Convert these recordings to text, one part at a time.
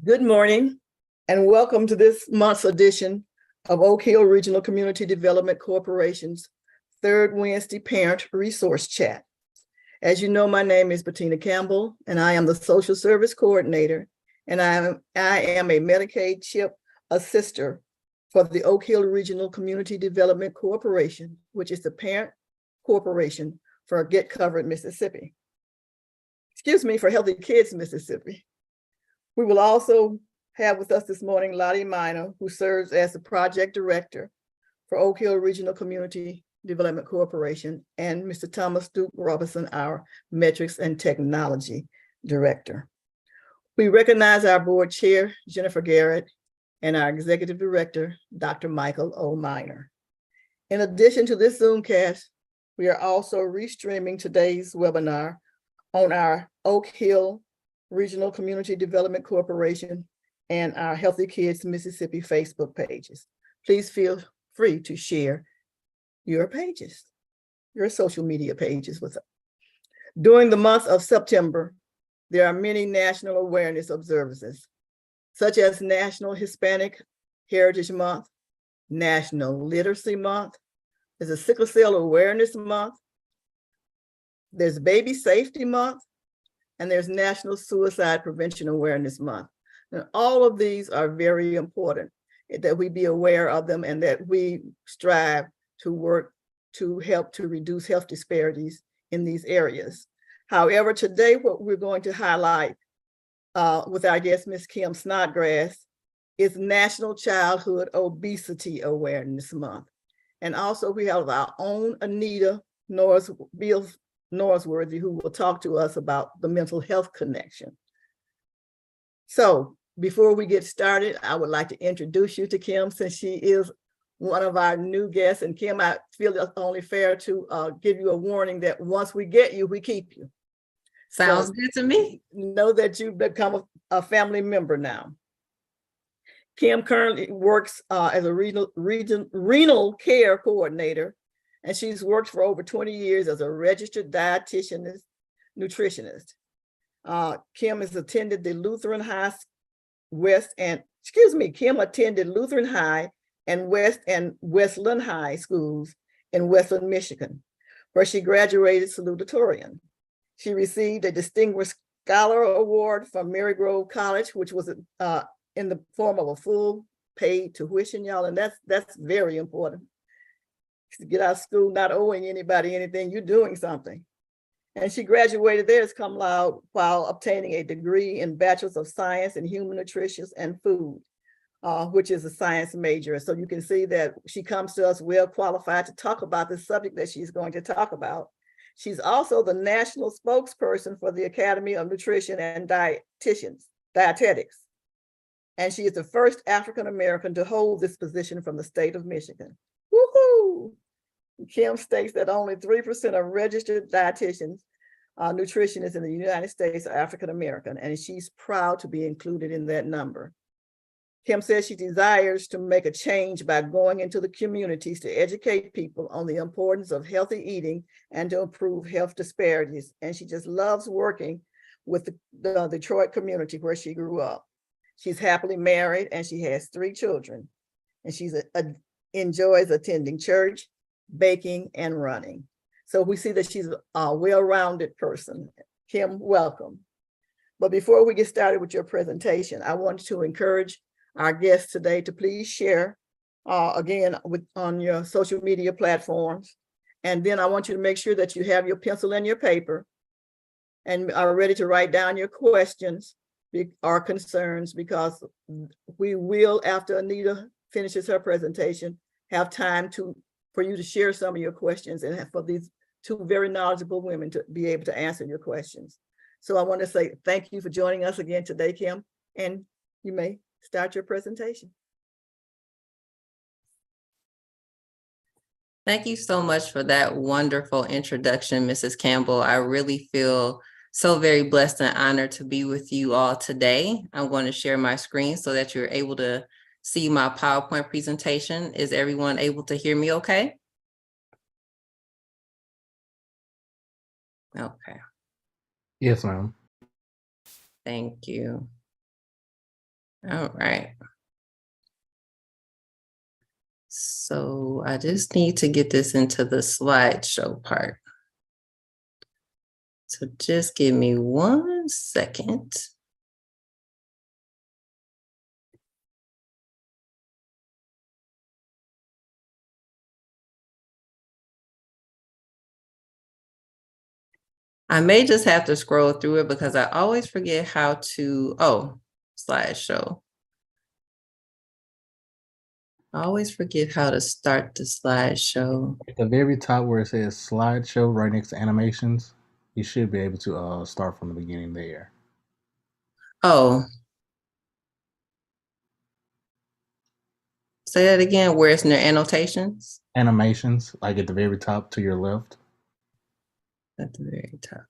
Good morning and welcome to this month's edition of Oak Hill Regional Community Development Corporation's third Wednesday Parent Resource Chat. As you know, my name is Bettina Campbell and I am the Social Service Coordinator, and I am a Medicaid CHIP assister for the Oak Hill Regional Community Development Corporation, which is the parent corporation for Get Covered Mississippi. For Healthy Kids Mississippi. We will also have with us this morning Lottie Minor, who serves as the project director for Oak Hill Regional Community Development Corporation, and Mr. Thomas Duke Robinson, our metrics and technology director. We recognize our board chair, Jennifer Garrett, and our executive director, Dr. Michael O. Minor. In addition to this Zoomcast, we are also restreaming today's webinar on our Oak Hill Regional Community Development Corporation and our Healthy Kids Mississippi Facebook pages. Please feel free to share your pages, your social media pages with us. During the month of September, there are many national awareness observances, such as National Hispanic Heritage Month, National Literacy Month, there's a Sickle Cell Awareness Month, there's Baby Safety Month, and there's National Suicide Prevention Awareness Month. And all of these are very important that we be aware of them and that we strive to work to help to reduce health disparities in these areas. However, today what we're going to highlight with our guest, Ms. Kim Snodgrass, is National Childhood Obesity Awareness Month. And also we have our own Anita Norsworthy, who will talk to us about the mental health connection. So before we get started, I would like to introduce you to Kim, since she is one of our new guests. And Kim, I feel it's only fair to give you a warning that once we get you, we keep you. Sounds good to me. Know that you've become a family member now. Kim currently works as a renal care coordinator, and she's worked for over 20 years as a registered dietitian, nutritionist. Kim has attended the Lutheran High Kim attended Lutheran High and Westland High schools in Westland, Michigan, where she graduated salutatorian. She received a Distinguished Scholar Award from Mary Grove College, which was in the form of a full paid tuition, y'all, and that's very important. To get out of school not owing anybody anything, you're doing something. And she graduated there as cum laude while obtaining a degree in Bachelor's of Science in Human Nutrition and Food, which is a science major. So you can see that she comes to us well qualified to talk about the subject that she's going to talk about. She's also the national spokesperson for the Academy of Nutrition and Dietetics. And she is the first African-American to hold this position from the state of Michigan. Woohoo! Kim states that only 3% of registered dietitians, nutritionists in the United States are African-American, and she's proud to be included in that number. Kim says she desires to make a change by going into the communities to educate people on the importance of healthy eating and to improve health disparities. And she just loves working with the Detroit community where she grew up. She's happily married and she has 3 children, and she enjoys attending church, baking, and running. So we see that she's a well-rounded person. Kim, welcome. But before we get started with your presentation, I want to encourage our guests today to please share again on your social media platforms. And then I want you to make sure that you have your pencil and your paper and are ready to write down your questions or concerns, because we will, after Anita finishes her presentation, have time for you to share some of your questions and for these 2 very knowledgeable women to be able to answer your questions. So I want to say thank you for joining us again today, Kim, and you may start your presentation. Thank you so much for that wonderful introduction, Mrs. Campbell. I really feel so very blessed and honored to be with you all today. I'm going to share my screen so that you're able to see my PowerPoint presentation. Is everyone able to hear me okay? Okay. Yes, ma'am. Thank you. All right. So I just need to get this into the slideshow part. So just give me 1 second. I may just have to scroll through it because I always forget how to, slideshow. I always forget how to start the slideshow. At the very top where it says slideshow right next to animations, you should be able to start from the beginning there. Oh. Say that again, where it's near annotations? Animations, like at the very top to your left. At the very top.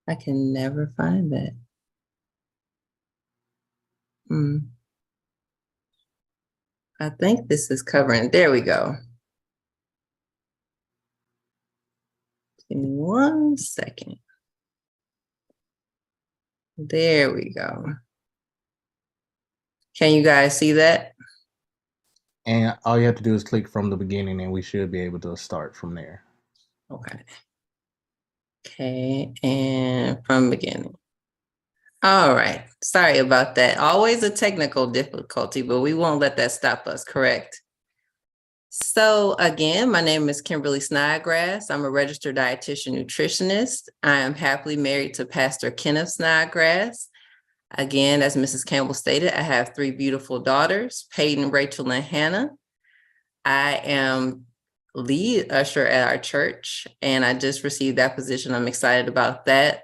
I can never find that. I think this is covering, there we go. Give me 1 second. There we go. Can you guys see that? And all you have to do is click from the beginning and we should be able to start from there. Okay. Okay, and from beginning. All right, sorry about that. Always a technical difficulty, but we won't let that stop us, correct? So again, my name is Kimberly Snodgrass. I'm a registered dietitian nutritionist. I am happily married to Pastor Kenneth Snodgrass. Again, as Mrs. Campbell stated, I have 3 beautiful daughters, Peyton, Rachel, and Hannah. I am lead usher at our church, and I just received that position. I'm excited about that.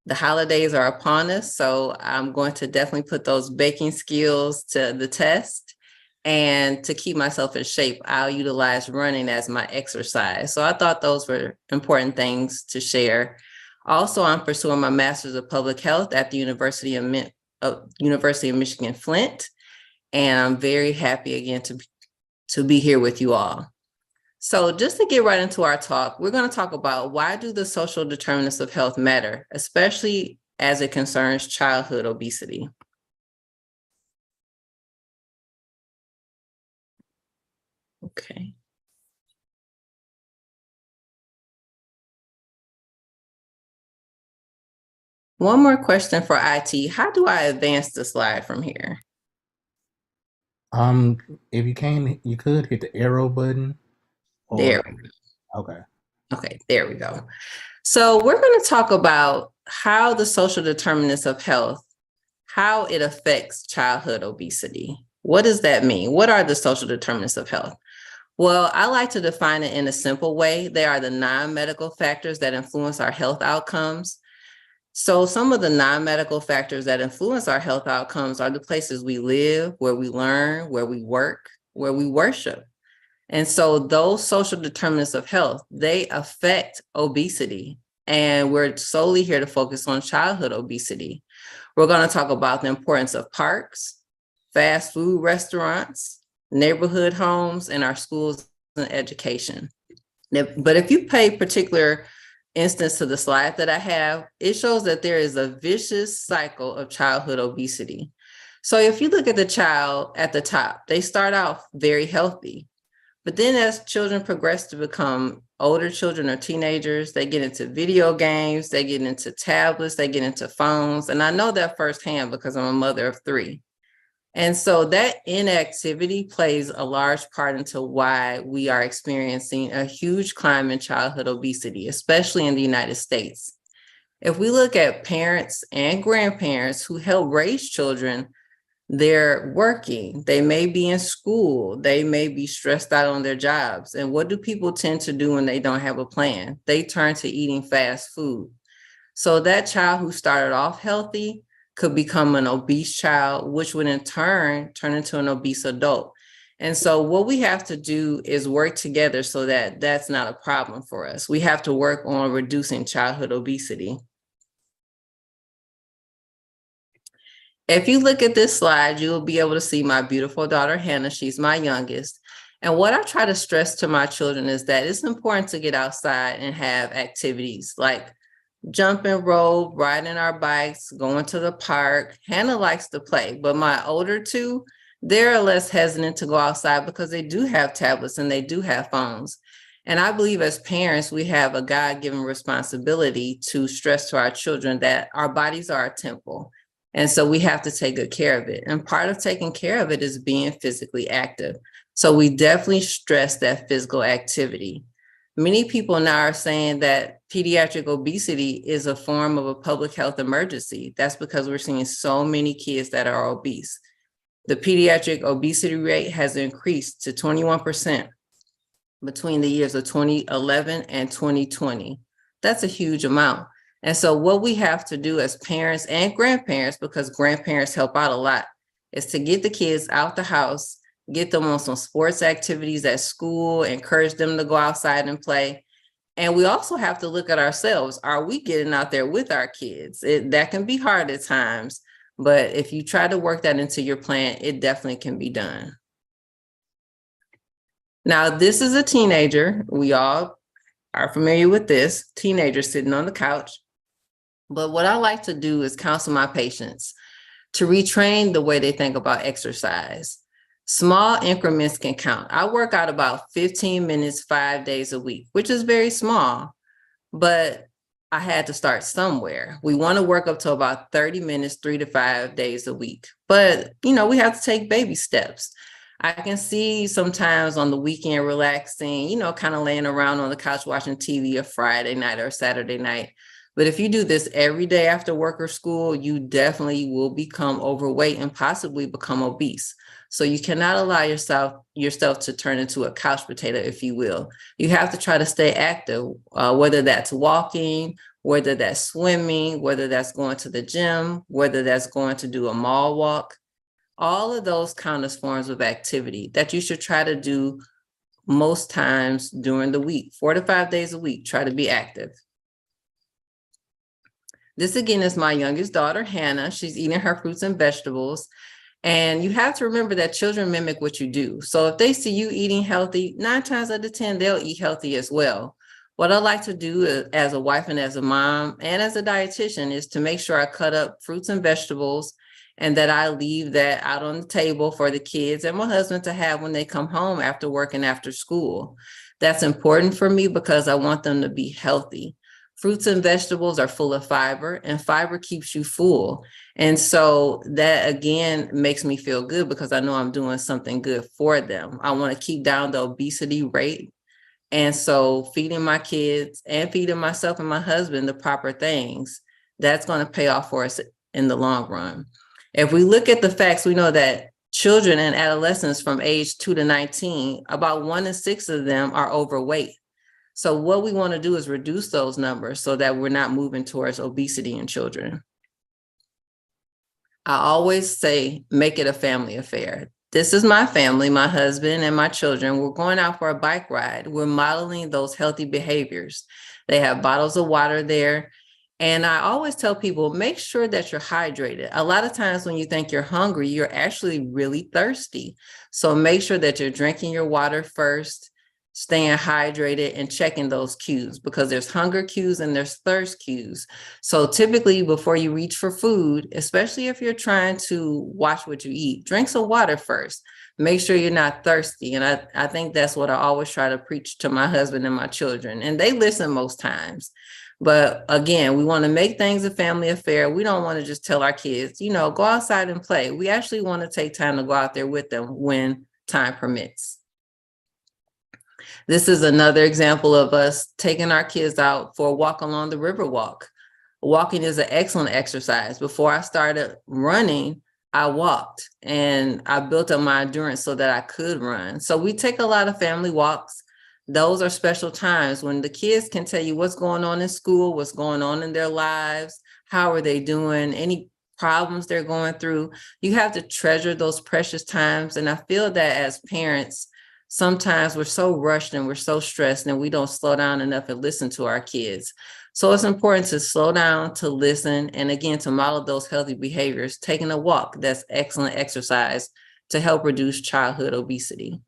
The holidays are upon us, so I'm going to definitely put those baking skills to the test. And to keep myself in shape, I'll utilize running as my exercise. So I thought those were important things to share. Also, I'm pursuing my master's of public health at the University of Michigan Flint. And I'm very happy again to be here with you all. So just to get right into our talk, we're going to talk about why do the social determinants of health matter, especially as it concerns childhood obesity. Okay. One more question for IT. How do I advance the slide from here? If you can, you could hit the arrow button. There we go. Okay. Okay, there we go. So we're going to talk about how the social determinants of health, how it affects childhood obesity. What does that mean? What are the social determinants of health? Well, I like to define it in a simple way. They are the non-medical factors that influence our health outcomes. So some of the non-medical factors that influence our health outcomes are the places we live, where we learn, where we work, where we worship. And so those social determinants of health, they affect obesity. And we're solely here to focus on childhood obesity. We're going to talk about the importance of parks, fast food restaurants, neighborhood homes, and our schools and education. But if you pay particular instance to the slide that I have, it shows that there is a vicious cycle of childhood obesity. So if you look at the child at the top, they start out very healthy. But then as children progress to become older children or teenagers, they get into video games, they get into tablets, they get into phones. And I know that firsthand because I'm a mother of 3. And so that inactivity plays a large part into why we are experiencing a huge climb in childhood obesity, especially in the United States. If we look at parents and grandparents who help raise children, they're working, they may be in school, they may be stressed out on their jobs. And what do people tend to do when they don't have a plan? They turn to eating fast food. So that child who started off healthy could become an obese child, which would in turn turn into an obese adult. And so what we have to do is work together so that that's not a problem for us. We have to work on reducing childhood obesity. If you look at this slide, you'll be able to see my beautiful daughter, Hannah. She's my youngest. And what I try to stress to my children is that it's important to get outside and have activities like jumping rope, riding our bikes, going to the park. Hannah likes to play, but my older two, they're less hesitant to go outside because they do have tablets and they do have phones. And I believe as parents, we have a God-given responsibility to stress to our children that our bodies are a temple. And so we have to take good care of it. And part of taking care of it is being physically active. So we definitely stress that physical activity. Many people now are saying that pediatric obesity is a form of a public health emergency. That's because we're seeing so many kids that are obese. The pediatric obesity rate has increased to 21% between the years of 2011 and 2020. That's a huge amount. And so what we have to do as parents and grandparents, because grandparents help out a lot, is to get the kids out the house, get them on some sports activities at school, encourage them to go outside and play. And we also have to look at ourselves. Are we getting out there with our kids? That can be hard at times, but if you try to work that into your plan, it definitely can be done. Now, this is a teenager. We all are familiar with this, teenager sitting on the couch. But what I like to do is counsel my patients to retrain the way they think about exercise. Small increments can count. I work out about 15 minutes, 5 days a week, which is very small, but I had to start somewhere. We want to work up to about 30 minutes, 3 to 5 days a week. But, we have to take baby steps. I can see sometimes on the weekend relaxing, kind of laying around on the couch watching TV a Friday night or Saturday night. But if you do this every day after work or school, you definitely will become overweight and possibly become obese. So you cannot allow yourself to turn into a couch potato, if you will. You have to try to stay active, whether that's walking, whether that's swimming, whether that's going to the gym, whether that's going to do a mall walk. All of those count as forms of activity that you should try to do most times during the week, 4 to 5 days a week. Try to be active. This again is my youngest daughter, Hannah. She's eating her fruits and vegetables. And you have to remember that children mimic what you do. So if they see you eating healthy, 9 times out of 10, they'll eat healthy as well. What I like to do as a wife and as a mom and as a dietitian is to make sure I cut up fruits and vegetables and that I leave that out on the table for the kids and my husband to have when they come home after work and after school. That's important for me because I want them to be healthy. Fruits and vegetables are full of fiber, and fiber keeps you full. And so that, again, makes me feel good because I know I'm doing something good for them. I want to keep down the obesity rate. And so feeding my kids and feeding myself and my husband the proper things, that's going to pay off for us in the long run. If we look at the facts, we know that children and adolescents from age 2 to 19, about 1 in 6 of them are overweight. So what we want to do is reduce those numbers so that we're not moving towards obesity in children. I always say, make it a family affair. This is my family, my husband and my children. We're going out for a bike ride. We're modeling those healthy behaviors. They have bottles of water there. And I always tell people, make sure that you're hydrated. A lot of times when you think you're hungry, you're actually really thirsty. So make sure that you're drinking your water first, staying hydrated and checking those cues because there's hunger cues and there's thirst cues. So typically before you reach for food, especially if you're trying to watch what you eat, drink some water first. Make sure you're not thirsty. And I think that's what I always try to preach to my husband and my children. And they listen most times. But again, we want to make things a family affair. We don't want to just tell our kids, go outside and play. We actually want to take time to go out there with them when time permits. This is another example of us taking our kids out for a walk along the river walk. Walking is an excellent exercise. Before I started running, I walked and I built up my endurance so that I could run. So we take a lot of family walks. Those are special times when the kids can tell you what's going on in school, what's going on in their lives, how are they doing, any problems they're going through. You have to treasure those precious times. And I feel that as parents, sometimes we're so rushed and we're so stressed and we don't slow down enough and listen to our kids. So it's important to slow down, to listen, and again, to model those healthy behaviors. Taking a walk, that's excellent exercise to help reduce childhood obesity.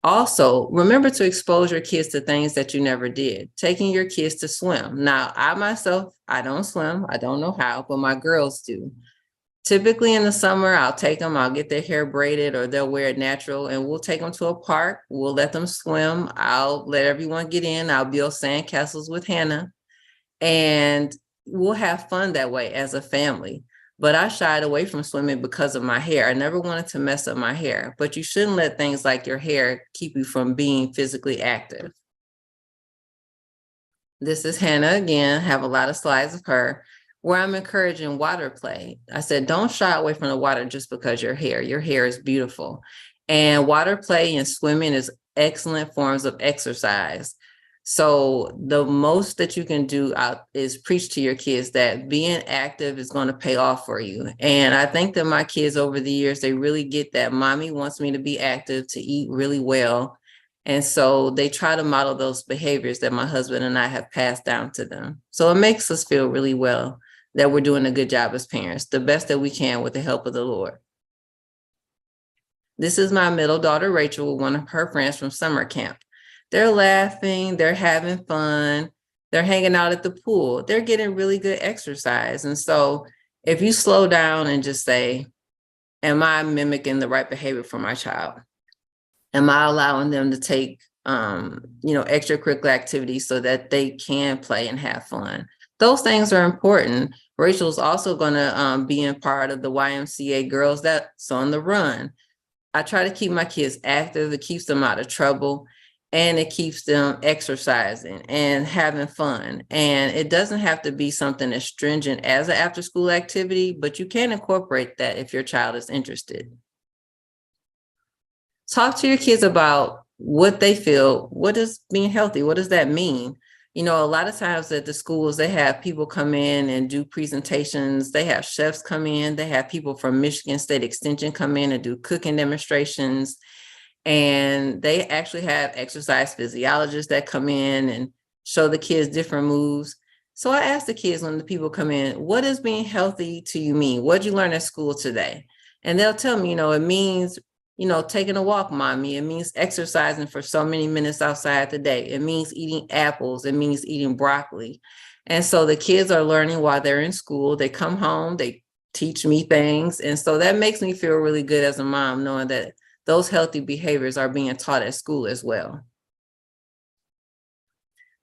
Also, remember to expose your kids to things that you never did. Taking your kids to swim. Now, I myself, I don't swim. I don't know how, but my girls do. Typically in the summer, I'll take them, I'll get their hair braided or they'll wear it natural and we'll take them to a park. We'll let them swim. I'll let everyone get in. I'll build sandcastles with Hannah and we'll have fun that way as a family. But I shied away from swimming because of my hair. I never wanted to mess up my hair, but you shouldn't let things like your hair keep you from being physically active. This is Hannah again, have a lot of slides of her, where I'm encouraging water play. I said, don't shy away from the water just because your hair is beautiful. And water play and swimming is excellent forms of exercise. So the most that you can do is preach to your kids that being active is going to pay off for you. And I think that my kids over the years, they really get that mommy wants me to be active, to eat really well. And so they try to model those behaviors that my husband and I have passed down to them. So it makes us feel really well that we're doing a good job as parents, the best that we can with the help of the Lord. This is my middle daughter, Rachel, with one of her friends from summer camp. They're laughing, they're having fun, they're hanging out at the pool, they're getting really good exercise. And so if you slow down and just say, am I mimicking the right behavior for my child? Am I allowing them to take, extracurricular activities so that they can play and have fun? Those things are important. Rachel's also going to be in part of the YMCA Girls That's on the Run. I try to keep my kids active. It keeps them out of trouble and it keeps them exercising and having fun. And it doesn't have to be something as stringent as an after-school activity, but you can incorporate that if your child is interested. Talk to your kids about what they feel. What is being healthy? What does that mean? You know, a lot of times at the schools, they have people come in and do presentations. They have chefs come in. They have people from Michigan State Extension come in and do cooking demonstrations. And they actually have exercise physiologists that come in and show the kids different moves. So I ask the kids when the people come in, what does being healthy to you mean? What did you learn at school today? And they'll tell me, it means taking a walk, mommy. It means exercising for so many minutes outside the day. It means eating apples. It means eating broccoli. And so the kids are learning while they're in school. They come home, they teach me things. And so that makes me feel really good as a mom, knowing that those healthy behaviors are being taught at school as well.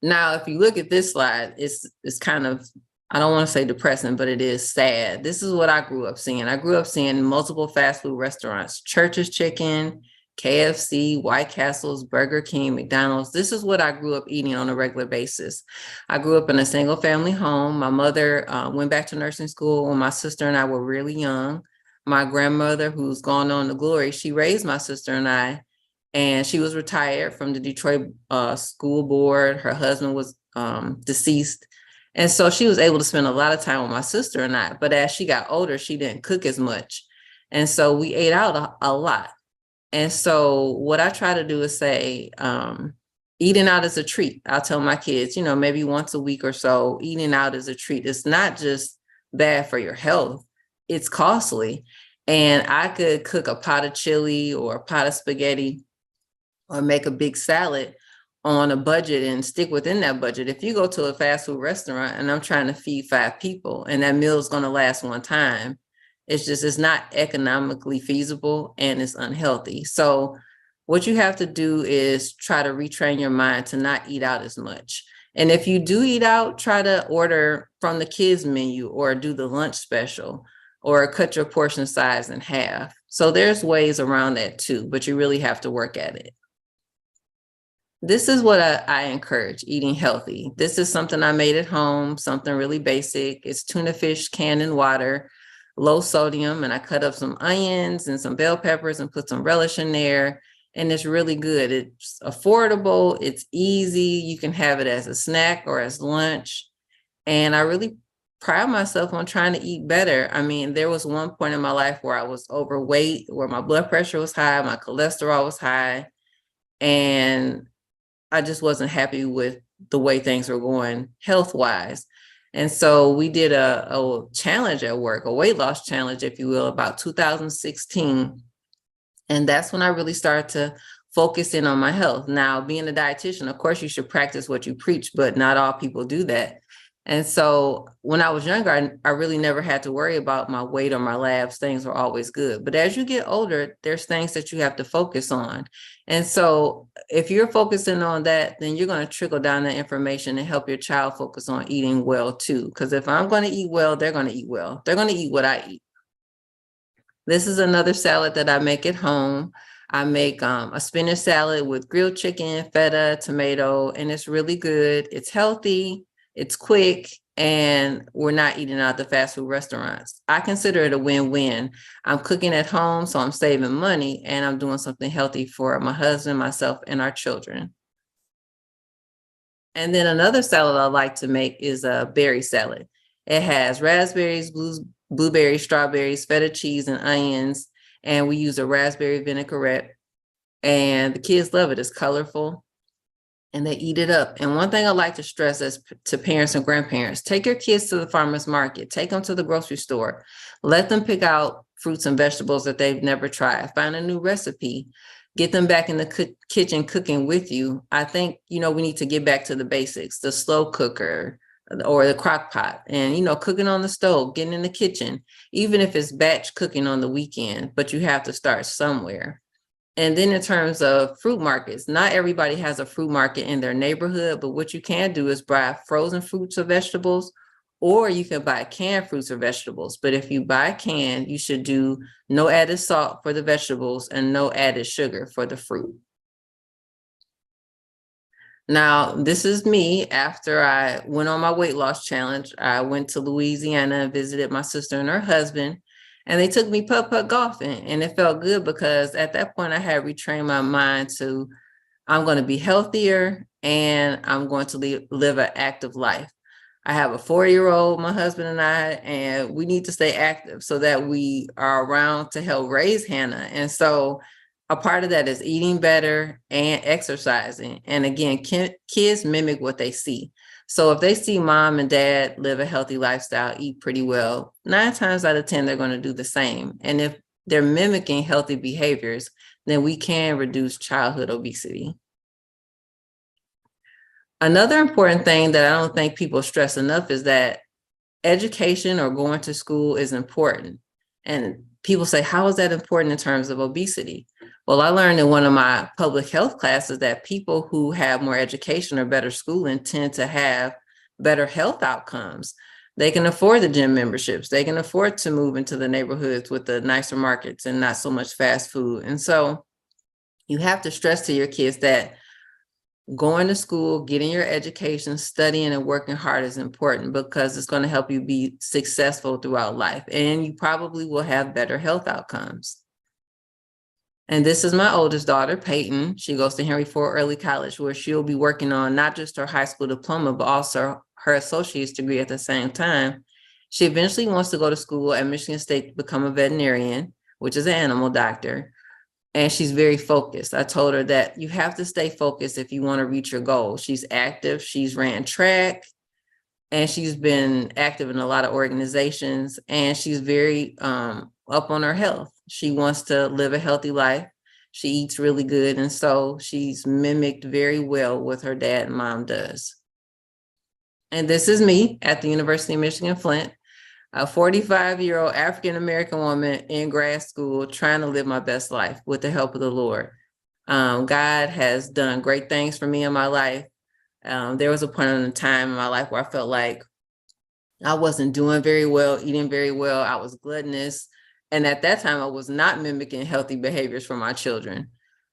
Now, if you look at this slide, it's kind of, I don't want to say depressing, but it is sad. This is what I grew up seeing. I grew up seeing multiple fast food restaurants, Church's Chicken, KFC, White Castles, Burger King, McDonald's. This is what I grew up eating on a regular basis. I grew up in a single family home. My mother went back to nursing school when my sister and I were really young. My grandmother, who's gone on to glory, she raised my sister and I, and she was retired from the Detroit school board. Her husband was deceased. And so she was able to spend a lot of time with my sister and I, but as she got older, she didn't cook as much. And so we ate out a lot. And so what I try to do is say, eating out is a treat. I'll tell my kids, maybe once a week or so, eating out is a treat. It's not just bad for your health, it's costly. And I could cook a pot of chili or a pot of spaghetti or make a big salad on a budget and stick within that budget. If you go to a fast food restaurant and I'm trying to feed 5 people and that meal is going to last one time, it's not economically feasible and it's unhealthy. So what you have to do is try to retrain your mind to not eat out as much. And if you do eat out, try to order from the kids menu or do the lunch special or cut your portion size in half. So there's ways around that too, but you really have to work at it. This is what I encourage, eating healthy. This is something I made at home, something really basic. It's tuna fish canned in water, low sodium, and I cut up some onions and some bell peppers and put some relish in there. And it's really good. It's affordable, it's easy. You can have it as a snack or as lunch. And I really pride myself on trying to eat better. I mean, there was one point in my life where I was overweight, where my blood pressure was high, my cholesterol was high, and I just wasn't happy with the way things were going health-wise. And so we did a challenge at work, a weight loss challenge, if you will, about 2016. And that's when I really started to focusing on my health. Now, being a dietitian, of course, you should practice what you preach, but not all people do that. And so when I was younger, I really never had to worry about my weight or my labs. Things were always good. But as you get older, there's things that you have to focus on. And so if you're focusing on that, then you're going to trickle down that information and help your child focus on eating well too. Because if I'm going to eat well, they're going to eat well. They're going to eat what I eat. This is another salad that I make at home. I make a spinach salad with grilled chicken, feta, tomato, and it's really good. It's healthy, it's quick, and we're not eating out the fast food restaurants. I consider it a win-win. I'm cooking at home, so I'm saving money, and I'm doing something healthy for my husband, myself, and our children. And then another salad I like to make is a berry salad. It has raspberries, blueberries, strawberries, feta cheese, and onions. And we use a raspberry vinaigrette. And the kids love it. It's colorful and they eat it up. And one thing I like to stress is to parents and grandparents, take your kids to the farmer's market, take them to the grocery store, let them pick out fruits and vegetables that they've never tried, find a new recipe, get them back in the kitchen cooking with you. I think, we need to get back to the basics, the slow cooker or the crock pot, and, cooking on the stove, getting in the kitchen, even if it's batch cooking on the weekend, but you have to start somewhere. And then in terms of fruit markets, not everybody has a fruit market in their neighborhood, but what you can do is buy frozen fruits or vegetables, or you can buy canned fruits or vegetables. But if you buy canned, you should do no added salt for the vegetables and no added sugar for the fruit. Now, this is me after I went on my weight loss challenge. I went to Louisiana and visited my sister and her husband, and they took me putt-putt golfing. And it felt good because at that point I had retrained my mind to, I'm going to be healthier and I'm going to live an active life. I have a 4-year-old, my husband and I, and we need to stay active so that we are around to help raise Hannah. And so a part of that is eating better and exercising. And again, kids mimic what they see. So if they see mom and dad live a healthy lifestyle, eat pretty well, 9 times out of 10, they're going to do the same. And if they're mimicking healthy behaviors, then we can reduce childhood obesity. Another important thing that I don't think people stress enough is that education or going to school is important. And people say, how is that important in terms of obesity? Well, I learned in one of my public health classes that people who have more education or better schooling tend to have better health outcomes. They can afford the gym memberships. They can afford to move into the neighborhoods with the nicer markets and not so much fast food. And so you have to stress to your kids that going to school, getting your education, studying and working hard is important because it's going to help you be successful throughout life. And you probably will have better health outcomes. And this is my oldest daughter, Peyton. She goes to Henry Ford Early College, where she'll be working on not just her high school diploma, but also her associate's degree at the same time. She eventually wants to go to school at Michigan State to become a veterinarian, which is an animal doctor. And she's very focused. I told her that you have to stay focused if you want to reach your goal. She's active. She's ran track, and she's been active in a lot of organizations, and she's very up on her health. She wants to live a healthy life. She eats really good. And so she's mimicked very well what her dad and mom does. And this is me at the University of Michigan, Flint, a 45-year-old African-American woman in grad school trying to live my best life with the help of the Lord. God has done great things for me in my life. There was a point in time in my life where I felt like I wasn't doing very well, eating very well. I was gluttonous. And at that time, I was not mimicking healthy behaviors for my children.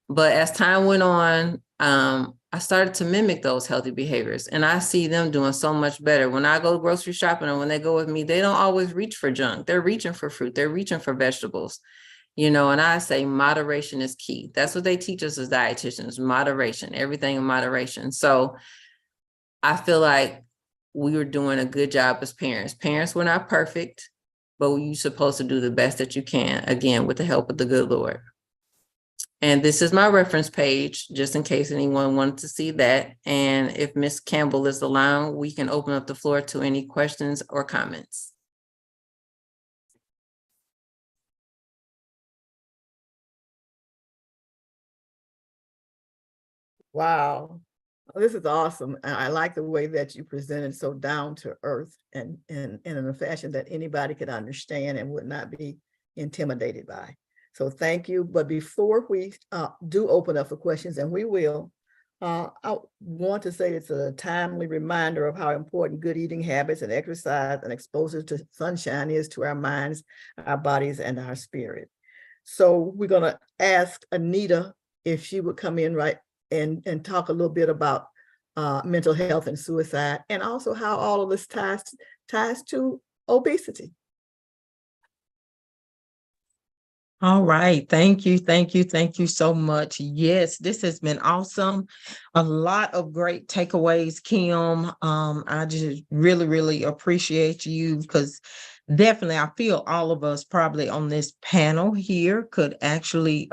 But as time went on, I started to mimic those healthy behaviors. And I see them doing so much better. When I go grocery shopping or when they go with me, they don't always reach for junk. They're reaching for fruit. They're reaching for vegetables. And I say moderation is key. That's what they teach us as dietitians, moderation, everything in moderation. So I feel like we were doing a good job as parents. Parents were not perfect, but you're supposed to do the best that you can, again, with the help of the good Lord. And this is my reference page, just in case anyone wanted to see that. And if Ms. Campbell is allowed, we can open up the floor to any questions or comments. Wow. This is awesome. I like the way that you presented so down to earth and in a fashion that anybody could understand and would not be intimidated by. So thank you. But before we do open up for questions, and we will, I want to say it's a timely reminder of how important good eating habits and exercise and exposure to sunshine is to our minds, our bodies, and our spirit. So we're going to ask Anita if she would come in right and talk a little bit about mental health and suicide, and also how all of this ties to obesity. All right. Thank you. Thank you. Thank you so much. Yes, this has been awesome. A lot of great takeaways, Kim. I just really, really appreciate you because definitely I feel all of us probably on this panel here could actually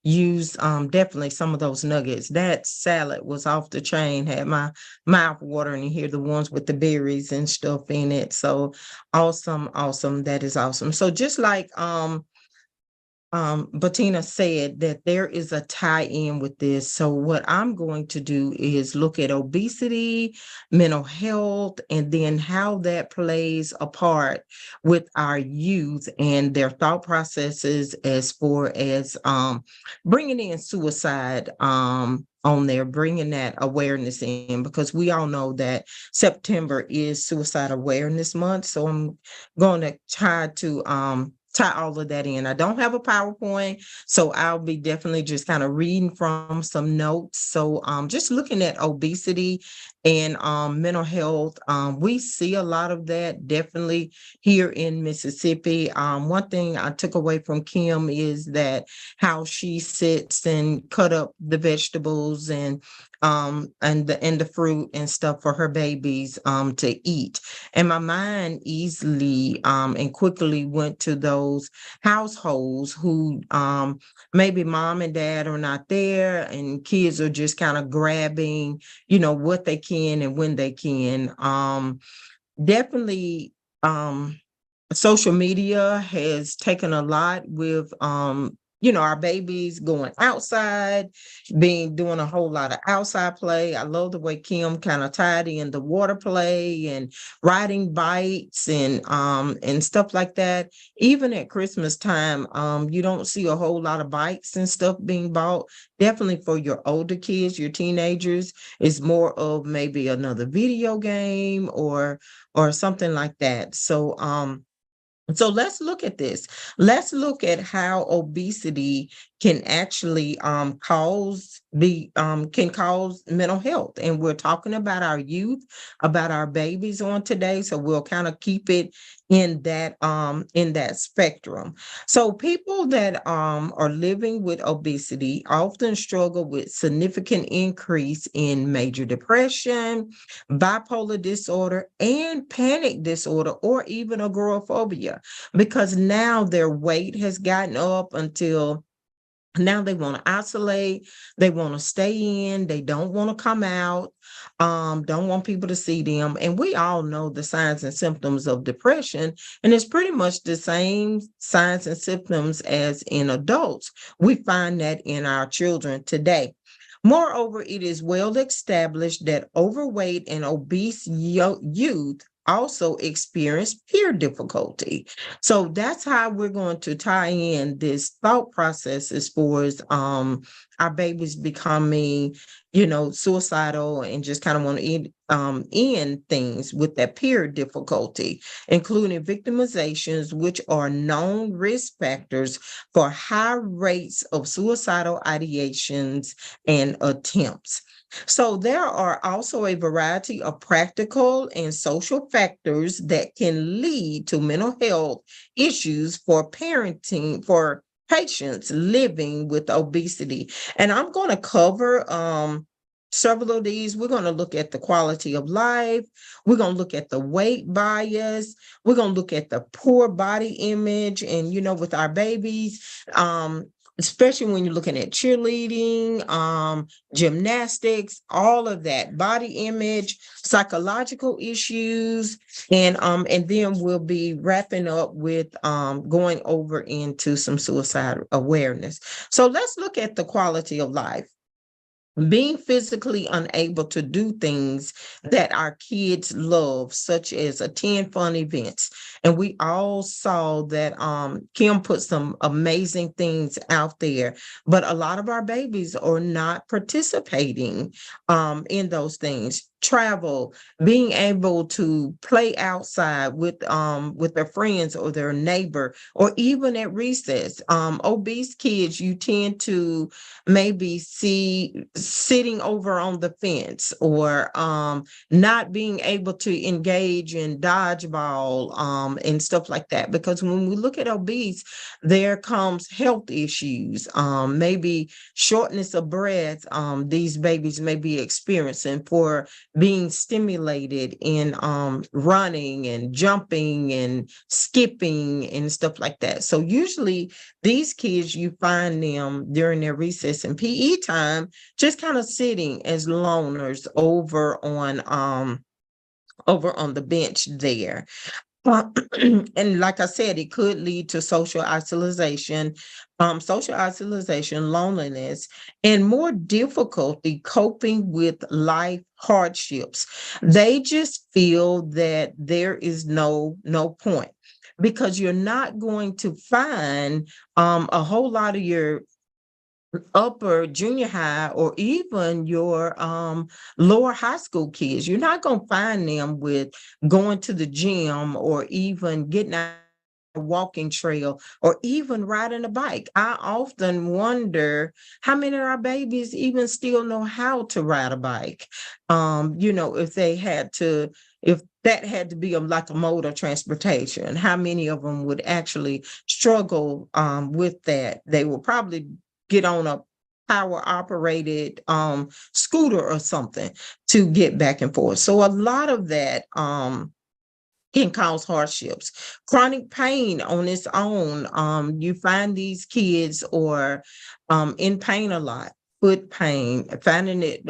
use definitely some of those nuggets. That salad was off the chain, had my mouth watering, and here the ones with the berries and stuff in it. So awesome, awesome. That is awesome. So just like Bettina said that there is a tie-in with this. So what I'm going to do is look at obesity, mental health, and then how that plays a part with our youth and their thought processes as far as bringing in suicide on there, bringing that awareness in, because we all know that September is Suicide Awareness Month. So I'm going to try to tie all of that in. I don't have a PowerPoint, so I'll be definitely just kind of reading from some notes. So just looking at obesity and mental health, we see a lot of that definitely here in Mississippi. One thing I took away from Kim is that how she sits and cut up the vegetables and the fruit and stuff for her babies to eat. And my mind easily and quickly went to those households who maybe mom and dad are not there and kids are just kind of grabbing, what they can and when they can. Definitely social media has taken a lot with our babies going outside, doing a whole lot of outside play. I love the way Kim kind of tied in the water play and riding bikes and stuff like that. Even at Christmas time, you don't see a whole lot of bikes and stuff being bought. Definitely for your older kids, your teenagers, it's more of maybe another video game or something like that. So let's look at this. Let's look at how obesity can actually cause mental health. And we're talking about our youth, about our babies on today. So we'll kind of keep it in that spectrum. So people that are living with obesity often struggle with significant increase in major depression, bipolar disorder, and panic disorder, or even agoraphobia, because now their weight has gotten up until now they want to isolate, they want to stay in, they don't want to come out, don't want people to see them. And we all know the signs and symptoms of depression, and it's pretty much the same signs and symptoms as in adults. We find that in our children today. Moreover, it is well established that overweight and obese youth also experience peer difficulty. So that's how we're going to tie in this thought process as far as our babies becoming, suicidal and just kind of want to end things with that peer difficulty, including victimizations, which are known risk factors for high rates of suicidal ideations and attempts. So there are also a variety of practical and social factors that can lead to mental health issues for patients living with obesity. And I'm going to cover several of these. We're going to look at the quality of life. We're going to look at the weight bias. We're going to look at the poor body image. And, with our babies, especially when you're looking at cheerleading, gymnastics, all of that, body image, psychological issues, and then we'll be wrapping up with going over into some suicide awareness. So let's look at the quality of life. being physically unable to do things that our kids love, such as attend fun events. And we all saw that Kim put some amazing things out there, but a lot of our babies are not participating in those things. Travel, being able to play outside with their friends or their neighbor, or even at recess. Obese kids, you tend to maybe see sitting over on the fence, or not being able to engage in dodgeball and stuff like that. Because when we look at obese, there comes health issues, maybe shortness of breath. These babies may be experiencing for being stimulated in running and jumping and skipping and stuff like that. So usually these kids, you find them during their recess and PE time, just kind of sitting as loners over on the bench there. And like I said, it could lead to social isolation, loneliness, and more difficulty coping with life hardships. They just feel that there is no point, because you're not going to find a whole lot of your upper junior high or even your lower high school kids. You're not going to find them with going to the gym or even getting out a walking trail or even riding a bike. I often wonder how many of our babies even still know how to ride a bike. If they had to, if that had to be like a mode of transportation, how many of them would actually struggle with that? They will probably get on a power operated scooter or something to get back and forth. So a lot of that can cause hardships. Chronic pain on its own. You find these kids are in pain a lot. Foot pain, finding it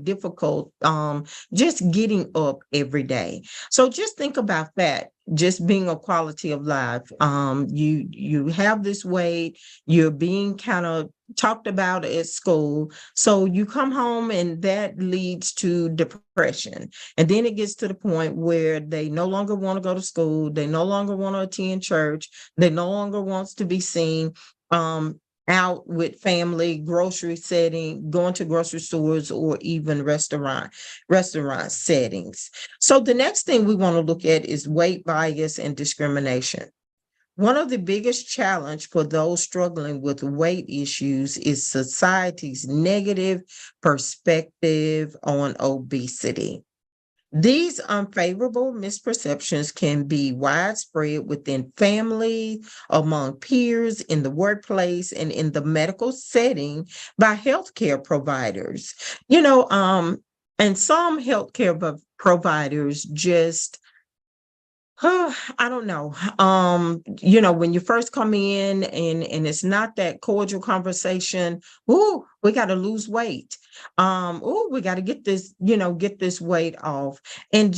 difficult, just getting up every day. So just think about that, just being a quality of life. You have this weight, you're being kind of talked about at school. So you come home and that leads to depression. And then it gets to the point where they no longer want to go to school. They no longer want to attend church. They no longer wants to be seen out with family, grocery setting, going to grocery stores, or even restaurant settings. So the next thing we want to look at is weight bias and discrimination. One of the biggest challenge for those struggling with weight issues is society's negative perspective on obesity. These unfavorable misperceptions can be widespread within family, among peers, in the workplace, and in the medical setting by healthcare providers. And some healthcare providers just I don't know. When you first come in and it's not that cordial conversation, oh, we got to lose weight. Oh, we got to get this weight off. And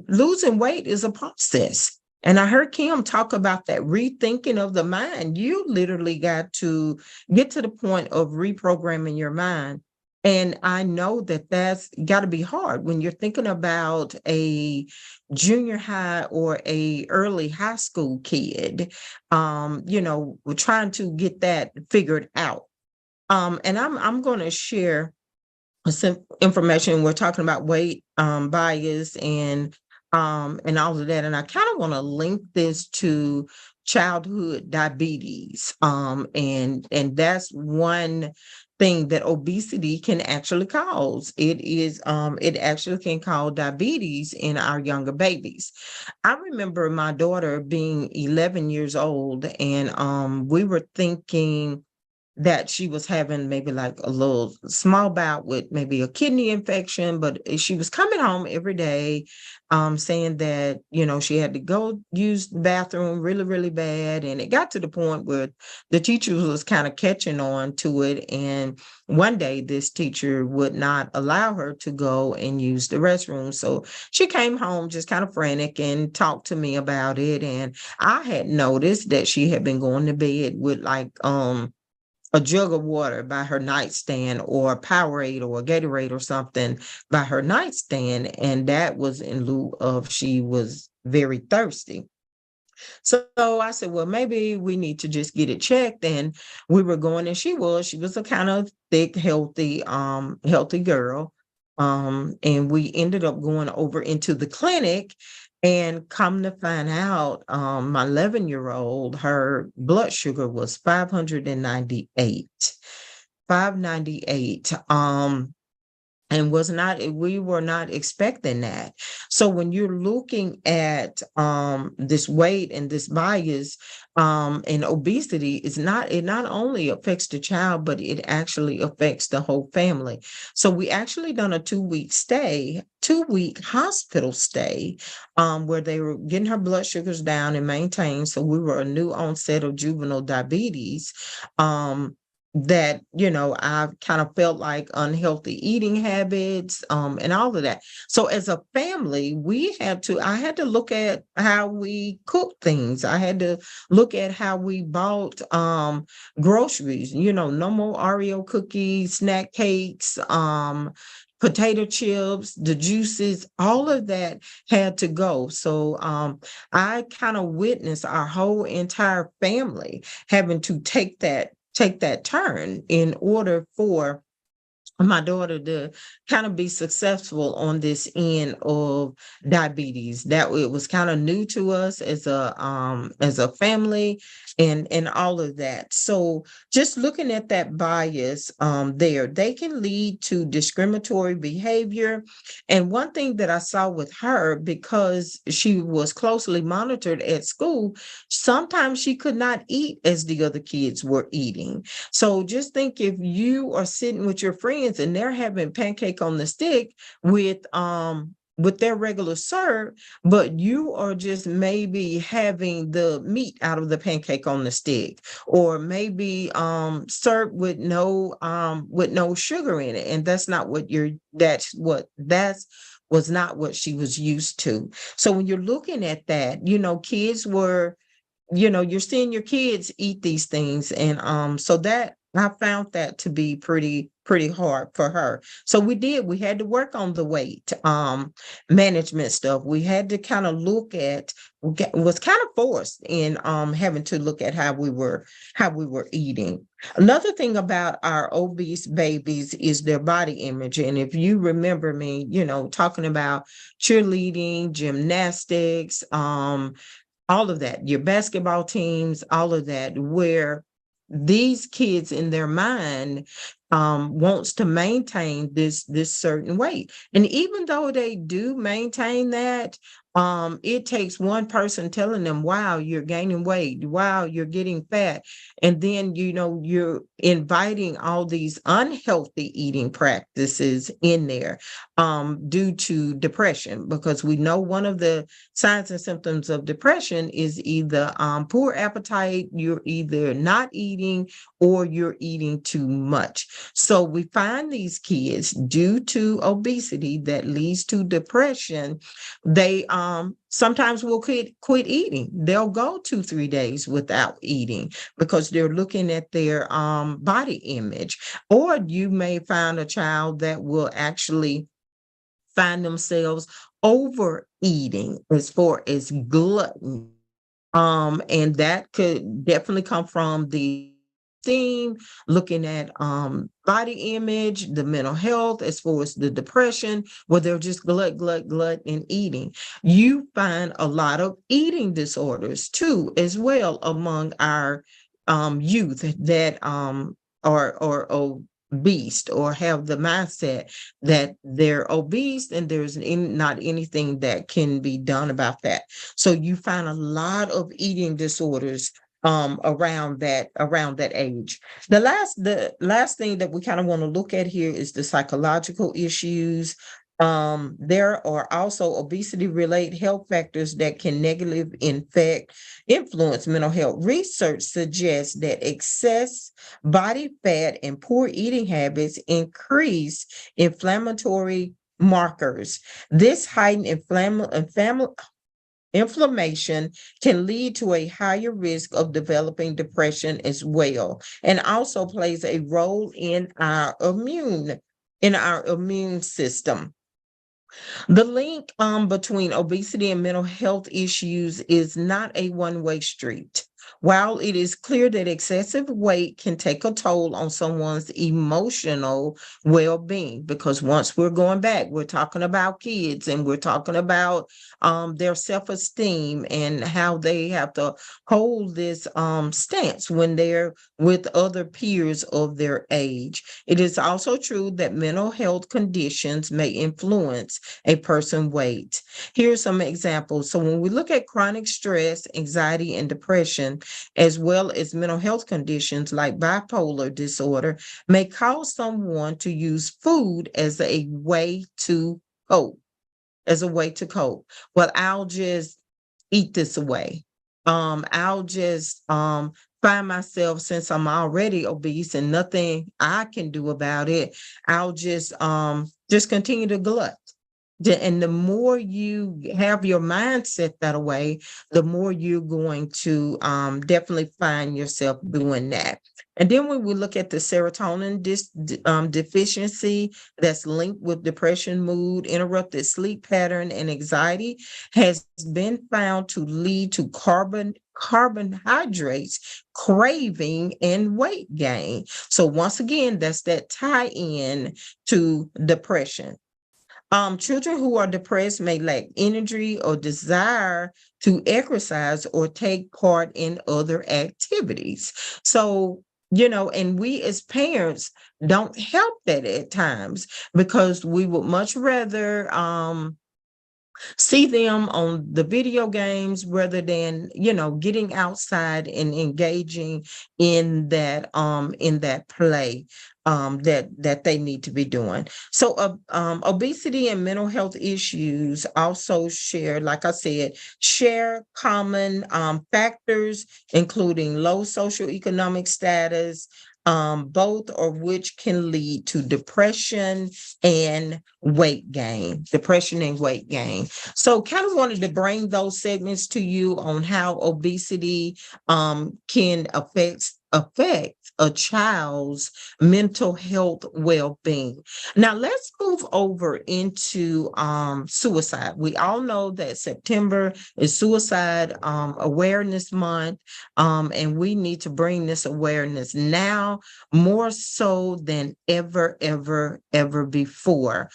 losing weight is a process. And I heard Kim talk about that rethinking of the mind. You literally got to get to the point of reprogramming your mind. And I know that that's got to be hard when you're thinking about a junior high or a early high school kid. We're trying to get that figured out. And I'm going to share some information. We're talking about weight bias and all of that. And I kind of want to link this to childhood diabetes. And that's one thing that obesity can actually cause. It actually can cause diabetes in our younger babies. I remember my daughter being 11 years old, and we were thinking that she was having maybe like a little small bout with maybe a kidney infection, but she was coming home every day saying that, she had to go use the bathroom really, really bad. And it got to the point where the teacher was kind of catching on to it. And one day this teacher would not allow her to go and use the restroom. So she came home just kind of frantic and talked to me about it. And I had noticed that she had been going to bed with like, a jug of water by her nightstand, or a Powerade or a Gatorade or something by her nightstand. And that was in lieu of she was very thirsty. So I said, well, maybe we need to just get it checked. And we were going, and she was a kind of thick, healthy girl. And we ended up going over into the clinic, and come to find out, my 11-year-old, her blood sugar was 598. 598. And we were not expecting that. So when you're looking at this weight and this bias, and obesity, it not only affects the child, but it actually affects the whole family. So we actually done a 2-week hospital stay, where they were getting her blood sugars down and maintained. So we were a new onset of juvenile diabetes. That, I kind of felt like unhealthy eating habits, and all of that. So as a family, I had to look at how we cook things. I had to look at how we bought groceries, no more Oreo cookies, snack cakes, potato chips, the juices, all of that had to go. So I kind of witnessed our whole entire family having to take that turn in order for my daughter to kind of be successful on this end of diabetes. That it was kind of new to us as a family, and all of that. So just looking at that bias, they can lead to discriminatory behavior. And one thing that I saw with her, because she was closely monitored at school, sometimes she could not eat as the other kids were eating. So just think, if you are sitting with your friends and they're having pancake on the stick with their regular serve, but you are just maybe having the meat out of the pancake on the stick, or maybe served with no sugar in it, and that's was not what she was used to. So when you're looking at that, kids were, you're seeing your kids eat these things. And so that I found that to be pretty hard for her. So we had to work on the weight management stuff. We had to kind of was kind of forced in having to look at how we were eating. Another thing about our obese babies is their body image. And if you remember me, talking about cheerleading, gymnastics, all of that, your basketball teams, all of that, where these kids in their mind wants to maintain this certain weight. And even though they do maintain that, it takes one person telling them, wow, you're gaining weight, wow, you're getting fat. And then, you're inviting all these unhealthy eating practices in there due to depression, because we know one of the signs and symptoms of depression is either poor appetite, you're either not eating, or you're eating too much. So we find these kids, due to obesity that leads to depression, they sometimes will quit eating. They'll go 2-3 days without eating because they're looking at their body image. Or you may find a child that will actually find themselves overeating as far as glutton. And that could definitely come from the esteem, looking at body image, the mental health, as far as the depression, where they're just glut and eating. You find a lot of eating disorders too, as well, among our youth that are obese, or have the mindset that they're obese and there's not anything that can be done about that. So you find a lot of eating disorders around that age. The last thing that we kind of want to look at here is the psychological issues. There are also obesity related health factors that can negatively influence mental health. Research suggests that excess body fat and poor eating habits increase inflammatory markers. This heightened inflammation can lead to a higher risk of developing depression as well, and also plays a role in our immune system. The link between obesity and mental health issues is not a one-way street. While it is clear that excessive weight can take a toll on someone's emotional well-being, because once we're going back, we're talking about kids and we're talking about their self-esteem and how they have to hold this stance when they're with other peers of their age. It is also true that mental health conditions may influence a person's weight. Here's some examples. So when we look at chronic stress, anxiety, and depression, as well as mental health conditions like bipolar disorder, may cause someone to use food as a way to cope. Well, I'll just eat this away. I'll just find myself, since I'm already obese and nothing I can do about it, I'll just continue to glut. And the more you have your mindset that way, the more you're going to definitely find yourself doing that. And then when we look at the serotonin deficiency that's linked with depression, mood, interrupted sleep pattern, and anxiety, has been found to lead to carbohydrates craving and weight gain. So once again, that's that tie-in to depression. Children who are depressed may lack energy or desire to exercise or take part in other activities. So, and we as parents don't help that at times, because we would much rather see them on the video games rather than getting outside and engaging in that play that they need to be doing. So obesity and mental health issues also share, like I said, common factors, including low socioeconomic status, both of which can lead to depression and weight gain. So kind of wanted to bring those segments to you on how obesity can affect a child's mental health well-being. Now let's move over into suicide. We all know that September is Suicide Awareness Month, and we need to bring this awareness now more so than ever before.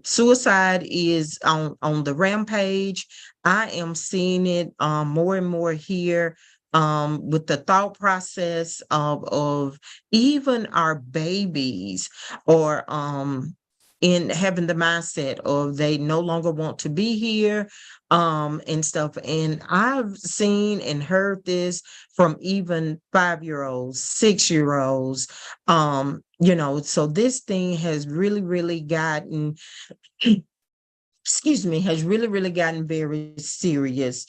Suicide is on the rampage. I am seeing it more and more here, with the thought process of even our babies, or in having the mindset of they no longer want to be here, and stuff. And I've seen and heard this from even 5-year-olds, 6-year-olds, so this thing has really gotten has really gotten very serious,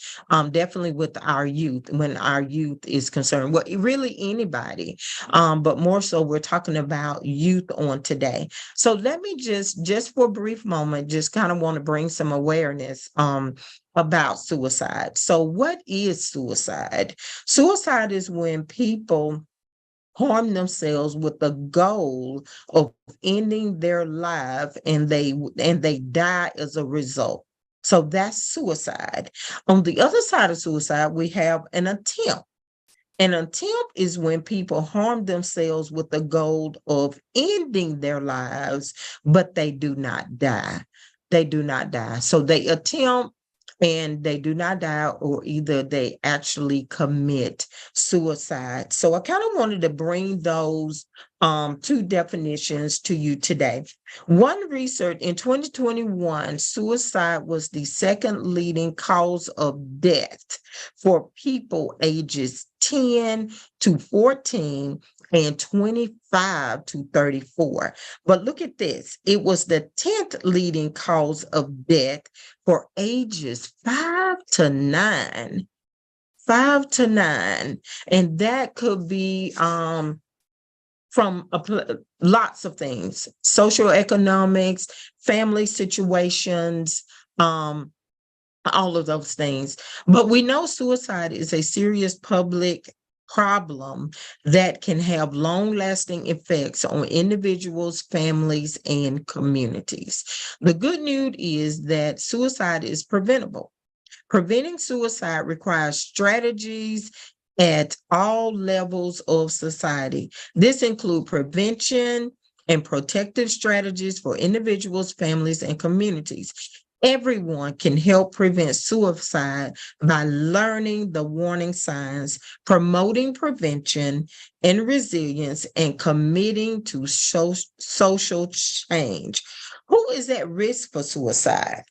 definitely with our youth, when our youth is concerned. Well, really anybody, but more so we're talking about youth on today. So let me just for a brief moment, just kind of want to bring some awareness about suicide. So what is suicide? Suicide is when people harm themselves with the goal of ending their life, and they die as a result. So that's suicide. On the other side of suicide, we have an attempt. An attempt is when people harm themselves with the goal of ending their lives, but they do not die. So they attempt and they do not die, or either they actually commit suicide. So I kind of wanted to bring those two definitions to you today. One research in 2021, suicide was the second leading cause of death for people ages 10 to 14 and 25 to 34. But look at this. It was the 10th leading cause of death for ages 5 to 9. 5 to 9. And that could be from lots of things: social economics, family situations, all of those things. But we know suicide is a serious public problem that can have long-lasting effects on individuals, families, and communities. The good news is that suicide is preventable. Preventing suicide requires strategies at all levels of society. This includes prevention and protective strategies for individuals, families, and communities. Everyone can help prevent suicide by learning the warning signs, promoting prevention and resilience, and committing to social change. Who is at risk for suicide?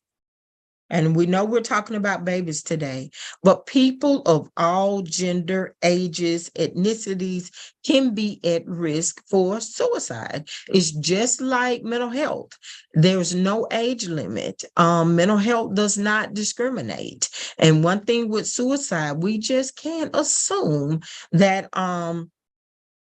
And we know we're talking about babies today, but people of all gender, ages, ethnicities can be at risk for suicide. It's just like mental health. There's no age limit. Mental health does not discriminate. And one thing with suicide, we just can't assume that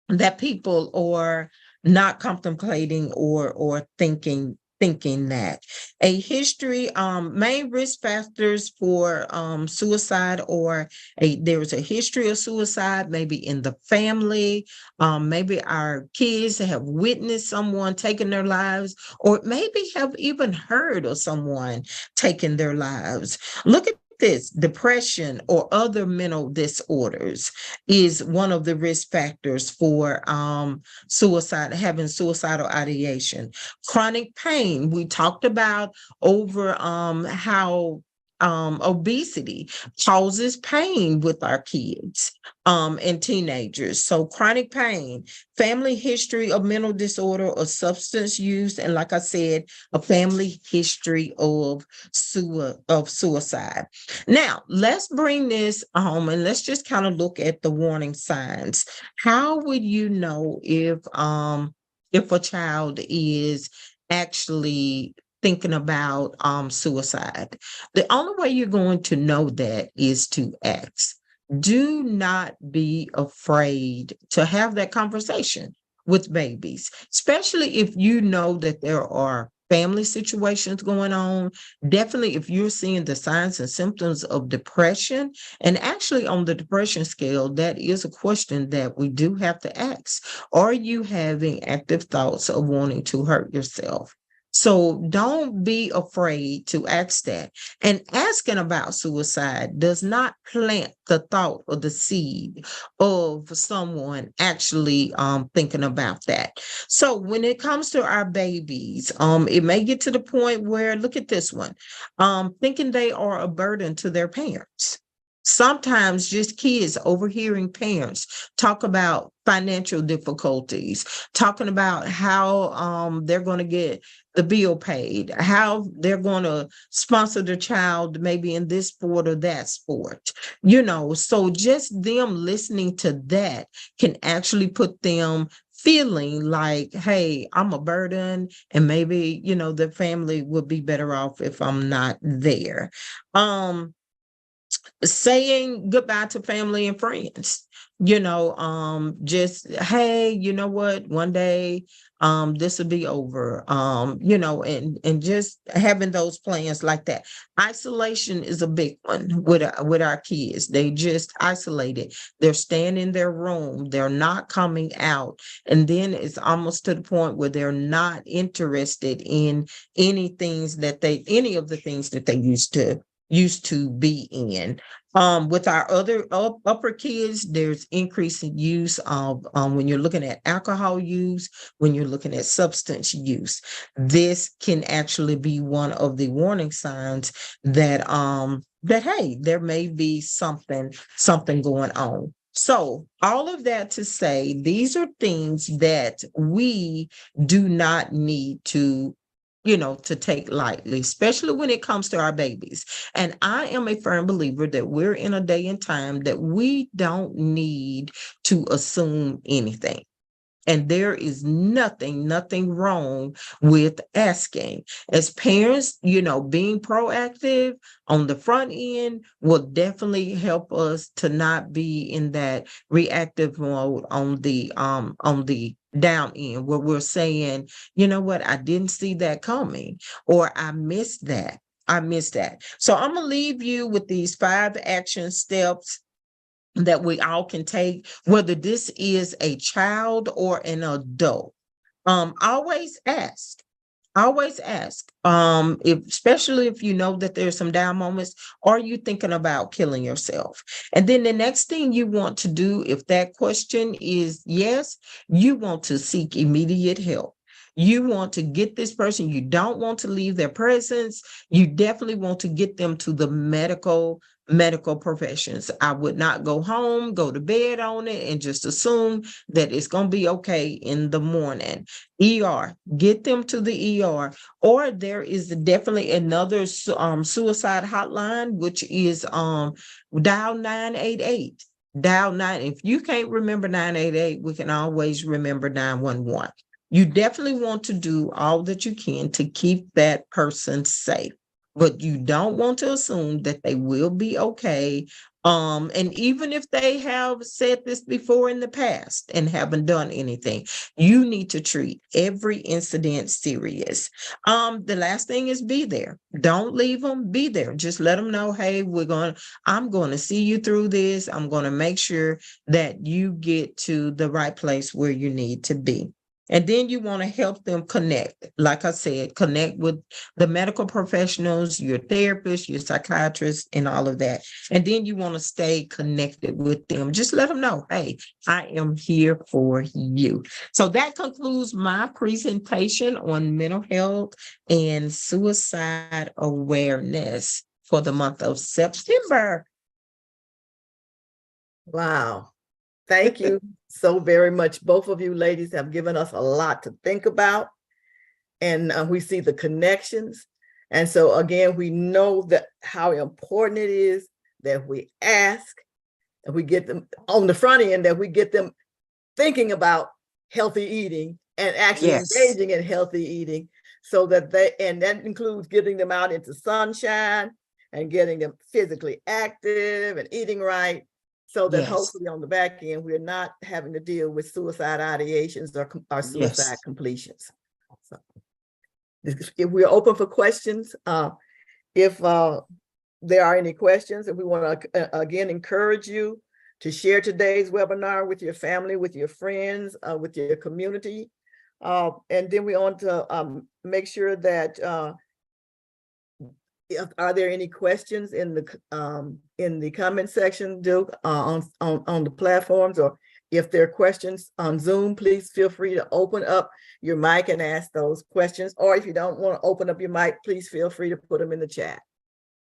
that people are not contemplating or thinking that. A history, main risk factors for suicide, or there's a history of suicide, maybe in the family, maybe our kids have witnessed someone taking their lives, or maybe have even heard of someone taking their lives. Look at this: depression or other mental disorders is one of the risk factors for suicide, having suicidal ideation. Chronic pain, we talked about over how obesity causes pain with our kids and teenagers. So chronic pain, family history of mental disorder or substance use, and like I said, a family history of suicide. Now, let's bring this home and let's just kind of look at the warning signs. How would you know if a child is actually thinking about suicide? The only way you're going to know that is to ask. Do not be afraid to have that conversation with babies, especially if you know that there are family situations going on. Definitely, if you're seeing the signs and symptoms of depression, and actually on the depression scale, that is a question that we do have to ask. Are you having active thoughts of wanting to hurt yourself? So don't be afraid to ask that. And asking about suicide does not plant the thought or the seed of someone actually thinking about that. So when it comes to our babies, it may get to the point where, look at this one, thinking they are a burden to their parents. Sometimes just kids overhearing parents talk about financial difficulties, talking about how they're going to get the bill paid, how they're going to sponsor their child maybe in this sport or that sport. So just them listening to that can actually put them feeling like, hey, I'm a burden, and maybe, the family would be better off if I'm not there. Saying goodbye to family and friends, just, hey, you know what, one day this will be over, and just having those plans like that. Isolation is a big one with our kids. They just isolated. They're staying in their room, they're not coming out, and then it's almost to the point where they're not interested in any of the things that they used to be in. With our other upper kids, there's increasing use of, when you're looking at alcohol use, when you're looking at substance use, this can actually be one of the warning signs that hey, there may be something going on. So all of that to say, these are things that we do not need to take lightly, especially when it comes to our babies. And I am a firm believer that we're in a day and time that we don't need to assume anything. And there is nothing wrong with asking. As parents, being proactive on the front end will definitely help us to not be in that reactive mode on the down end, where we're saying, you know what, I didn't see that coming, or I missed that. I missed that. So I'm gonna leave you with these 5 action steps that we all can take, whether this is a child or an adult. Always ask. Always ask. Especially if you know that there's some down moments, are you thinking about killing yourself? And then the next thing you want to do, if that question is yes, you want to seek immediate help. You want to get this person, you don't want to leave their presence. You definitely want to get them to the medical professions. I would not go home, go to bed on it, and just assume that it's going to be okay in the morning. ER, get them to the ER. Or there is definitely another suicide hotline, which is dial 988. Dial 9. If you can't remember 988, we can always remember 911. You definitely want to do all that you can to keep that person safe, but you don't want to assume that they will be okay. And even if they have said this before in the past and haven't done anything, you need to treat every incident serious. The last thing is be there. Don't leave them, be there. Just let them know, hey, I'm going to see you through this. I'm going to make sure that you get to the right place where you need to be. And then you want to help them connect. Like I said, connect with the medical professionals, your therapist, your psychiatrist, and all of that. And then you want to stay connected with them. Just let them know, hey, I am here for you. So that concludes my presentation on mental health and suicide awareness for the month of September. Wow. Thank you so very much. Both of you ladies have given us a lot to think about, and we see the connections. And so again, we know that how important it is that we ask, and we get them on the front end, that we get them thinking about healthy eating and actually engaging in healthy eating, so that and that includes getting them out into sunshine and getting them physically active and eating right, so that hopefully on the back end, we're not having to deal with suicide ideations or suicide completions. So if we're open for questions, if there are any questions, and we want to again encourage you to share today's webinar with your family, with your friends, with your community. And then we want to make sure that are there any questions in the comment section, Duke, on the platforms, or if there are questions on Zoom, please feel free to open up your mic and ask those questions. Or if you don't want to open up your mic, please feel free to put them in the chat.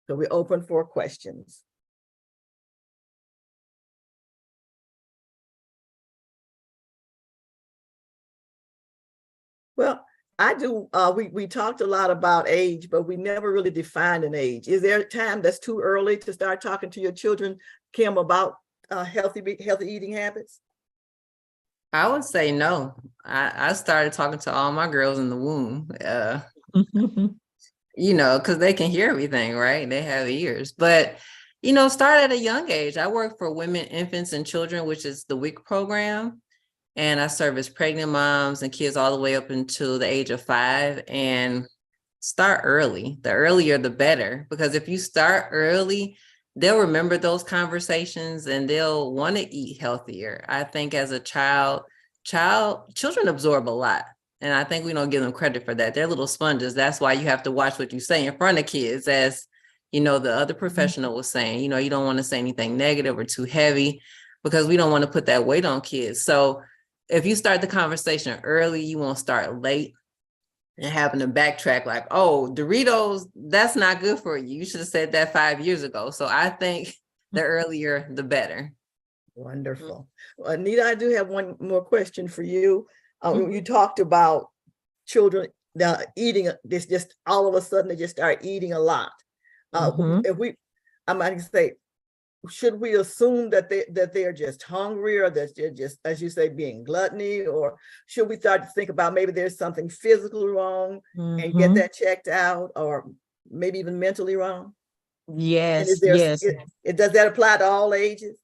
So we're open for questions. Well, I do. We talked a lot about age, but we never really defined an age. Is there a time that's too early to start talking to your children, Kim, about healthy eating habits? I would say no. I started talking to all my girls in the womb, because they can hear everything, right? They have ears. But, start at a young age. I work for Women, Infants, and Children, which is the WIC program. And I service pregnant moms and kids all the way up until the age of 5, and start early. The earlier, the better, because if you start early, they'll remember those conversations and they'll want to eat healthier. I think as a children absorb a lot. And I think we don't give them credit for that. They're little sponges. That's why you have to watch what you say in front of kids. As the other professional was saying, you don't want to say anything negative or too heavy, because we don't want to put that weight on kids. So if you start the conversation early, you won't start late and having to backtrack like, oh, Doritos, that's not good for you. You should have said that 5 years ago. So I think the earlier, the better. Wonderful. Well, Anita, I do have one more question for you. You talked about children eating this, just all of a sudden they just start eating a lot. I might say, should we assume that they are just hungry, or that they're just, as you say, being gluttony, or should we start to think about maybe there's something physically wrong and get that checked out, or maybe even mentally wrong? Yes, does that apply to all ages?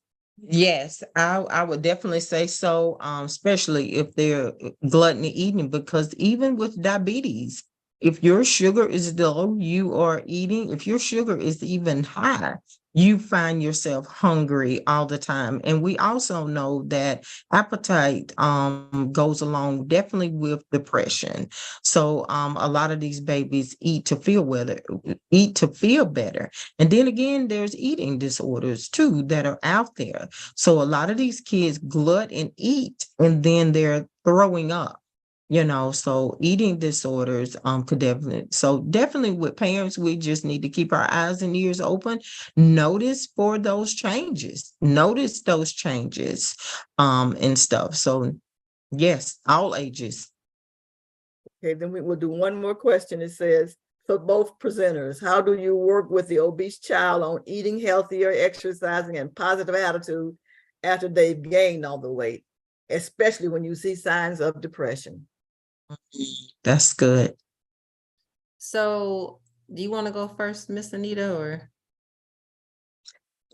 Yes, I would definitely say so, especially if they're gluttony eating, because even with diabetes, if your sugar is low, you are eating. If your sugar is even high, you find yourself hungry all the time. And we also know that appetite goes along definitely with depression. So a lot of these babies eat to feel better. And then again, there's eating disorders too that are out there. So a lot of these kids glut and eat, and then they're throwing up. So eating disorders could definitely with parents, we just need to keep our eyes and ears open. Notice those changes and stuff. So yes, all ages. Okay, then we will do one more question. It says, for both presenters, how do you work with the obese child on eating healthier, exercising, and positive attitude after they've gained all the weight, especially when you see signs of depression? That's good. So do you want to go first, Miss Anita, or?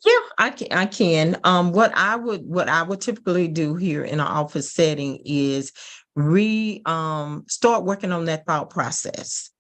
Yeah, I can. What I would typically do here in an office setting is start working on that thought process.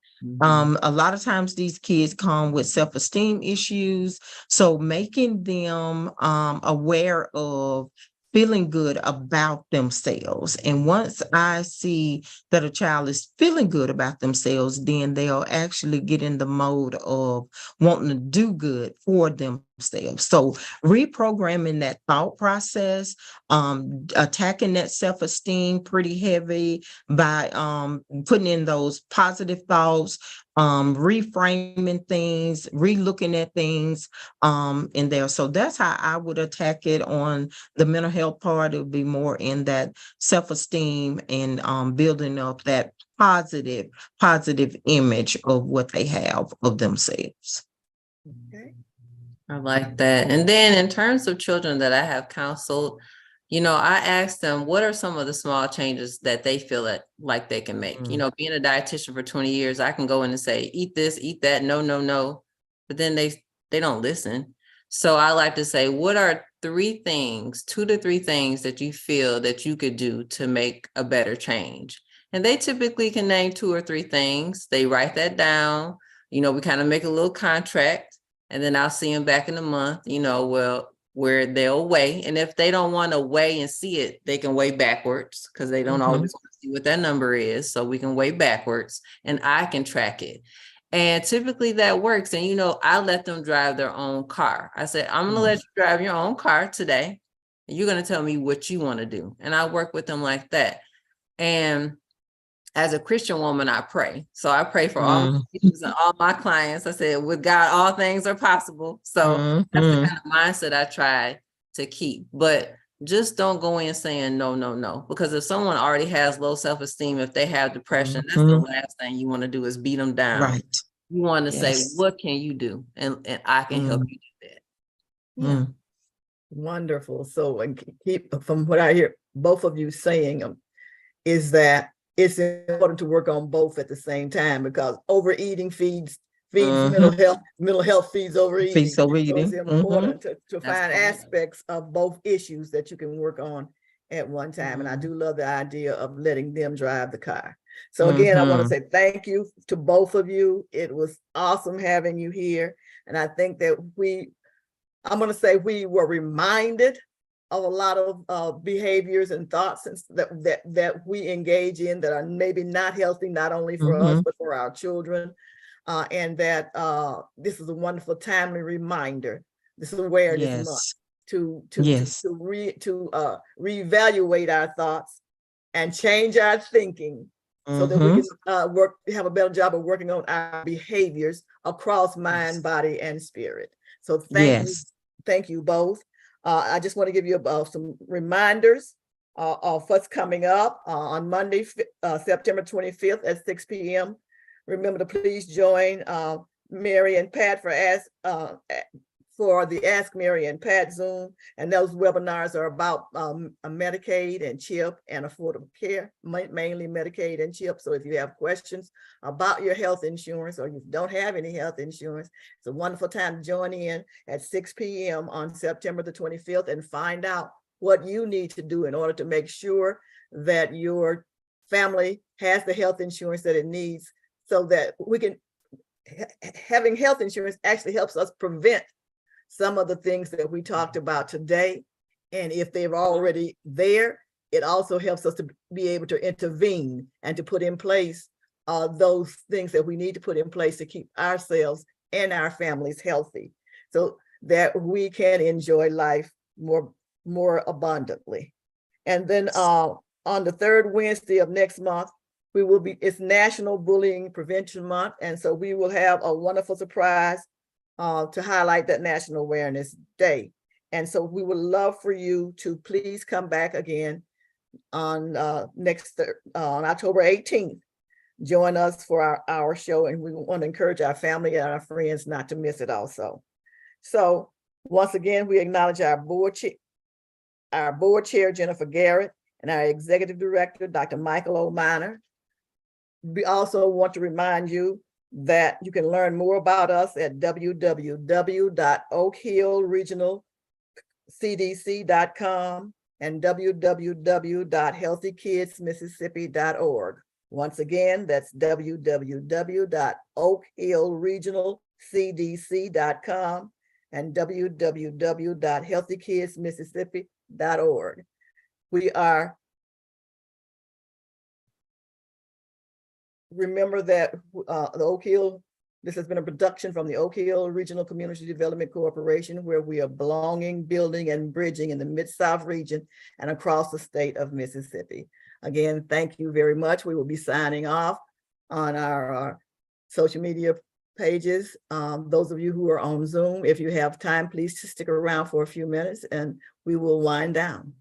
A lot of times these kids come with self-esteem issues, so making them aware of feeling good about themselves. And once I see that a child is feeling good about themselves, then they'll actually get in the mode of wanting to do good for themselves. So reprogramming that thought process, attacking that self-esteem pretty heavy by putting in those positive thoughts, reframing things, re-looking at things in there. So that's how I would attack it. On the mental health part, it would be more in that self-esteem and building up that positive image of what they have of themselves. Okay. I like that. And then in terms of children that I have counseled, I ask them, what are some of the small changes that they feel like they can make? Being a dietitian for 20 years, I can go in and say, eat this, eat that, no, no, no. But then they don't listen. So I like to say, what are 2 to 3 things that you feel that you could do to make a better change? And they typically can name 2 or 3 things. They write that down. We kind of make a little contract, and then I'll see them back in a month, where they'll weigh. And if they don't want to weigh and see it, they can weigh backwards, because they don't always want to see what that number is. So we can weigh backwards and I can track it. And typically that works. And, I let them drive their own car. I said, I'm going to let you drive your own car today. And you're going to tell me what you want to do. And I work with them like that. And as a Christian woman, I pray. So I pray for all my students and all my clients. I said, with God, all things are possible. So that's the kind of mindset I try to keep. But just don't go in saying no, no, no. Because if someone already has low self-esteem, if they have depression, that's the last thing you want to do is beat them down. Right. You want to say, what can you do? And I can help you do that. Yeah. Wonderful. So, and keep from what I hear both of you saying is that it's important to work on both at the same time, because overeating feeds mental health. Mental health feeds overeating. So it's important to find aspects of both issues that you can work on at one time. And I do love the idea of letting them drive the car. So again, I want to say thank you to both of you. It was awesome having you here. And I think that we were reminded of a lot of behaviors and thoughts that we engage in that are maybe not healthy, not only for us, but for our children. And that this is a wonderful, timely reminder. This is awareness month to reevaluate our thoughts and change our thinking, so that we can have a better job of working on our behaviors across mind, body, and spirit. So thank you both. I just want to give you some reminders of what's coming up on Monday, September 25th at 6 p.m. Remember to please join Mary and Pat for the Ask Mary and Pat Zoom. And those webinars are about Medicaid and CHIP and affordable care, mainly Medicaid and CHIP. So if you have questions about your health insurance, or you don't have any health insurance, it's a wonderful time to join in at 6 p.m. on September the 25th and find out what you need to do in order to make sure that your family has the health insurance that it needs, so that we can, having health insurance actually helps us prevent some of the things that we talked about today. And if they're already there, it also helps us to be able to intervene and to put in place those things that we need to put in place to keep ourselves and our families healthy, so that we can enjoy life more abundantly. And then on the third Wednesday of next month, it's National Bullying Prevention Month. And so we will have a wonderful surprise to highlight that National Awareness Day. And so we would love for you to please come back again on October 18th. Join us for our show, and we want to encourage our family and our friends not to miss it also. So once again, we acknowledge our board chair, Jennifer Garrett, and our executive director, Dr. Michael O. Miner. We also want to remind you that you can learn more about us at www.oakhillregionalcdc.com and www.healthykidsmississippi.org. Once again, that's www.oakhillregionalcdc.com and www.healthykidsmississippi.org. Remember that the Oak Hill, this has been a production from the Oak Hill Regional Community Development Corporation, where we are belonging, building, and bridging in the Mid-South region and across the state of Mississippi. Again, thank you very much. We will be signing off on our social media pages. Those of you who are on Zoom, if you have time, please stick around for a few minutes and we will wind down.